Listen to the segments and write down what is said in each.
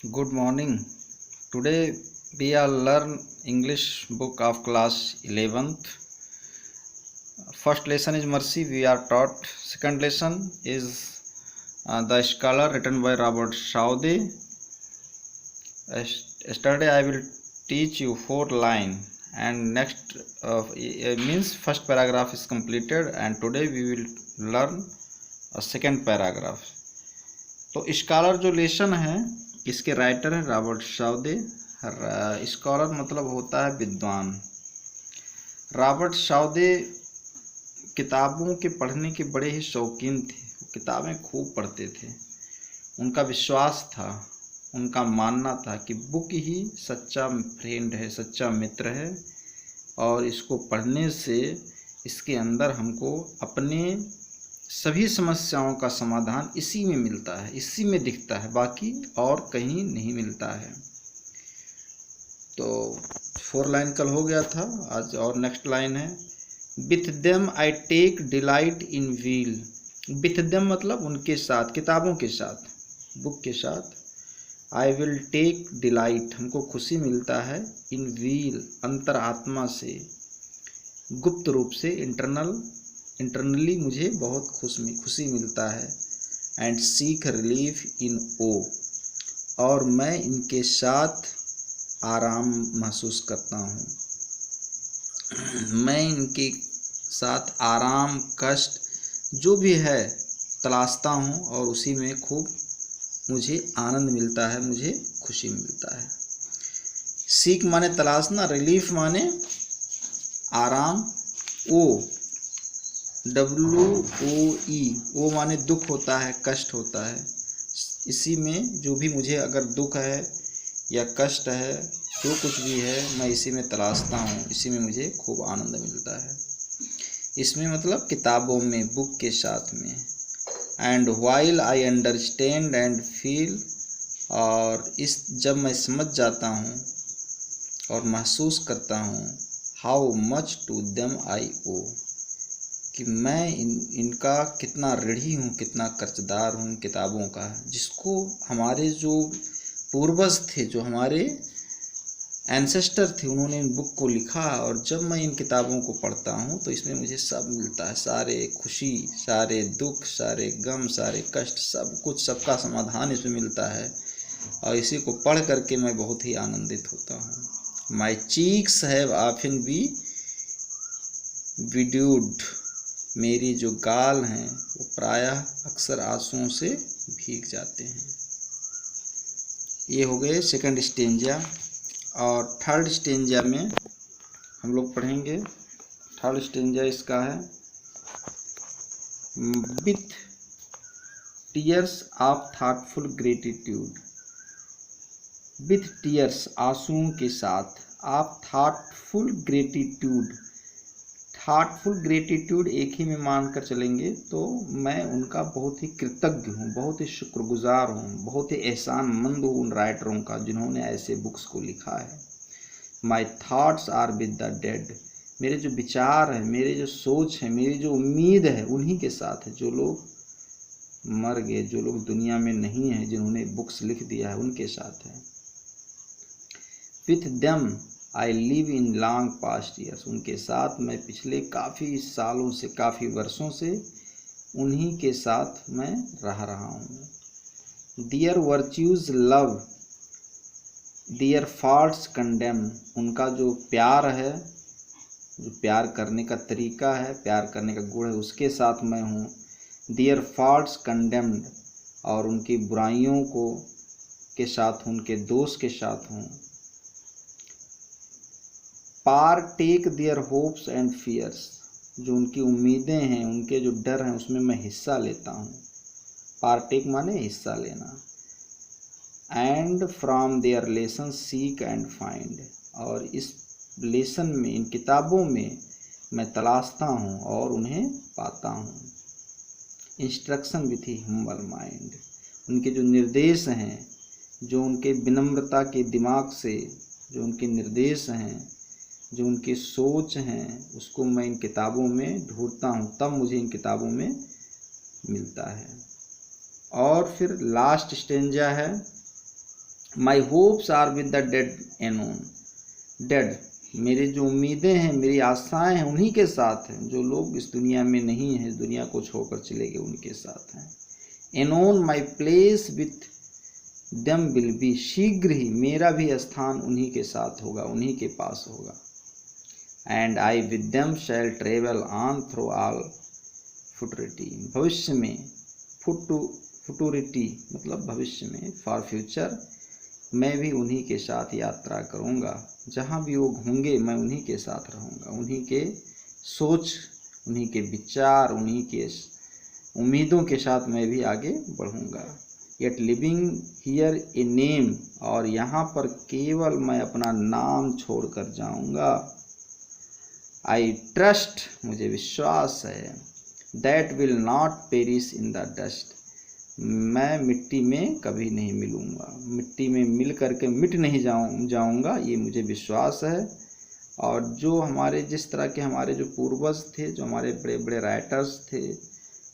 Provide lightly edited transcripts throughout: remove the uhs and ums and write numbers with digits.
Good morning. Today we are learn English book of class 11th. First lesson is Mercy. We are taught. Second lesson is The Scholar written by Robert Saude. Yesterday I will teach you 4 line and next means first paragraph is completed and today we will learn a second paragraph. तो scholar जो lesson है इसके writer है Robert Southey. Scholar मतलब होता है विद्वान। Robert Southey किताबों के पढ़ने के बड़े ही शौकीन थे, किताबें खूब पढ़ते थे। उनका विश्वास था, उनका मानना था कि बुक ही सच्चा फ्रेंड है, सच्चा मित्र है और इसको पढ़ने से इसके अंदर हमको अपने सभी समस्याओं का समाधान इसी में मिलता है, इसी में दिखता है, बाकी और कहीं नहीं मिलता है। तो 4 लाइन कल हो गया था, आज और नेक्स्ट लाइन है with them I take delight in wheel. With them मतलब उनके साथ, किताबों के साथ, बुक के साथ। आई विल टेक डिलाइट हमको खुशी मिलता है, इन व्हील अंतरात्मा से, गुप्त रूप से, इंटरनली मुझे बहुत खुशी मिलता है। एंड सीक रिलीफ इन ओ और मैं इनके साथ आराम महसूस करता हूँ। मैं इनके साथ आराम, कष्ट जो भी है तलाशता हूँ और उसी में खूब मुझे आनंद मिलता है, मुझे खुशी मिलता है। सीक माने तलाशना, रिलीफ माने आराम, ओ WOE वो माने दुख होता है, कष्ट होता है। इसी में जो भी मुझे अगर दुख है या कष्ट है, जो कुछ भी है मैं इसी में तलाशता हूँ, इसी में मुझे खूब आनंद मिलता है। इसमें मतलब किताबों में, बुक के साथ में। And while I understand and feel और इस जब मैं समझ जाता हूँ और महसूस करता हूँ, how much to them I owe कि मैं इनका कितना ऋणी हूँ, कितना कर्जदार हूँ किताबों का, जिसको हमारे जो पूर्वज थे, जो हमारे एंसेस्टर थे, उन्होंने इन बुक को लिखा। और जब मैं इन किताबों को पढ़ता हूँ तो इसमें मुझे सब मिलता है, सारे खुशी, सारे दुख, सारे गम, सारे कष्ट, सब कुछ, सबका समाधान इसमें मिलता है और इसी को पढ़ करके मैं बहुत ही आनंदित होता हूँ। My cheeks have often been bedewed मेरी जो गाल हैं वो प्रायः अक्सर आंसुओं से भीग जाते हैं। ये हो गए सेकंड स्टेंजा। और थर्ड स्टेंजा में हम लोग पढ़ेंगे। थर्ड स्टेंजा इसका है with tears of thoughtful gratitude. With tears आंसुओं के साथ, of thoughtful gratitude. Heartful gratitude एक ही में मानकर चलेंगे तो मैं उनका बहुत ही कृतज्ञ हूँ, बहुत ही शुक्रगुजार हूँ, बहुत ही एहसानमंद हूँ उन राइटरों का जिन्होंने ऐसे बुक्स को लिखा है। My thoughts are with the dead मेरे जो विचार है, मेरे जो सोच है, मेरी जो उम्मीद है उन्हीं के साथ है, जो लोग मर गए, जो लोग दुनिया में नहीं है, जिन्होंने बुक्स लिख दिया है उनके साथ है। With them I live in long past years उनके साथ मैं पिछले काफ़ी सालों से, काफ़ी वर्षों से उन्हीं के साथ मैं रहा हूँ। दियर वर्च्यूज़ लव दियर फॉल्ट्स कंडेम उनका जो प्यार है, जो प्यार करने का तरीका है, प्यार करने का गुण है, उसके साथ मैं हूँ। दियर फॉल्ट्स कंडेम्ड और उनकी बुराइयों को के साथ, उनके दोष के साथ हूँ। Partake their hopes and fears जो उनकी उम्मीदें हैं, उनके जो डर हैं, उसमें मैं हिस्सा लेता हूँ। पार टेक माने हिस्सा लेना। And from there lesson seek and find और इस लेसन में, इन किताबों में मैं तलाशता हूँ और उन्हें पाता हूँ। Instruction with he humble mind उनके जो निर्देश हैं, जो उनके विनम्रता के दिमाग से जो उनके निर्देश हैं, जो उनकी सोच हैं, उसको मैं इन किताबों में ढूंढता हूँ, तब मुझे इन किताबों में मिलता है। और फिर लास्ट स्टेंजा है my hopes are with the dead anon, dead मेरे जो उम्मीदें हैं, मेरी आशाएं हैं उन्हीं के साथ हैं, जो लोग इस दुनिया में नहीं हैं, इस दुनिया को छोड़कर चले गए उनके साथ हैं। एनोन माई प्लेस विथ दम विल बी, शीघ्र ही मेरा भी स्थान उन्हीं के साथ होगा, उन्हीं के पास होगा। And I with them shall travel on through all futurity, भविष्य में, फ्यूटरिटी मतलब भविष्य में, फॉर फ्यूचर, मैं भी उन्हीं के साथ यात्रा करूँगा, जहाँ भी वो होंगे मैं उन्हीं के साथ रहूँगा, उन्हीं के सोच, उन्हीं के विचार, उन्हीं के उम्मीदों के साथ मैं भी आगे बढ़ूँगा। Yet leaving here a name, और यहाँ पर केवल मैं अपना नाम छोड़कर जाऊँगा। आई ट्रस्ट, मुझे विश्वास है, that will not perish in the dust, मैं मिट्टी में कभी नहीं मिलूँगा, मिट्टी में मिल करके मिट नहीं जाऊँगा, ये मुझे विश्वास है। और जो हमारे, जिस तरह के हमारे जो पूर्वज थे, जो हमारे बड़े बड़े राइटर्स थे,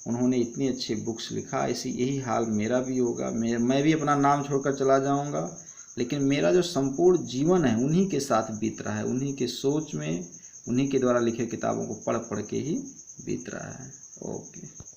उन्होंने इतनी अच्छी बुक्स लिखा, इसी यही हाल मेरा भी होगा। मैं भी अपना नाम छोड़कर चला जाऊँगा, लेकिन मेरा जो संपूर्ण जीवन है उन्हीं के साथ बीत रहा है, उन्हीं के सोच में, उन्हीं के द्वारा लिखे किताबों को पढ़ पढ़ के ही बीत रहा है। ओके।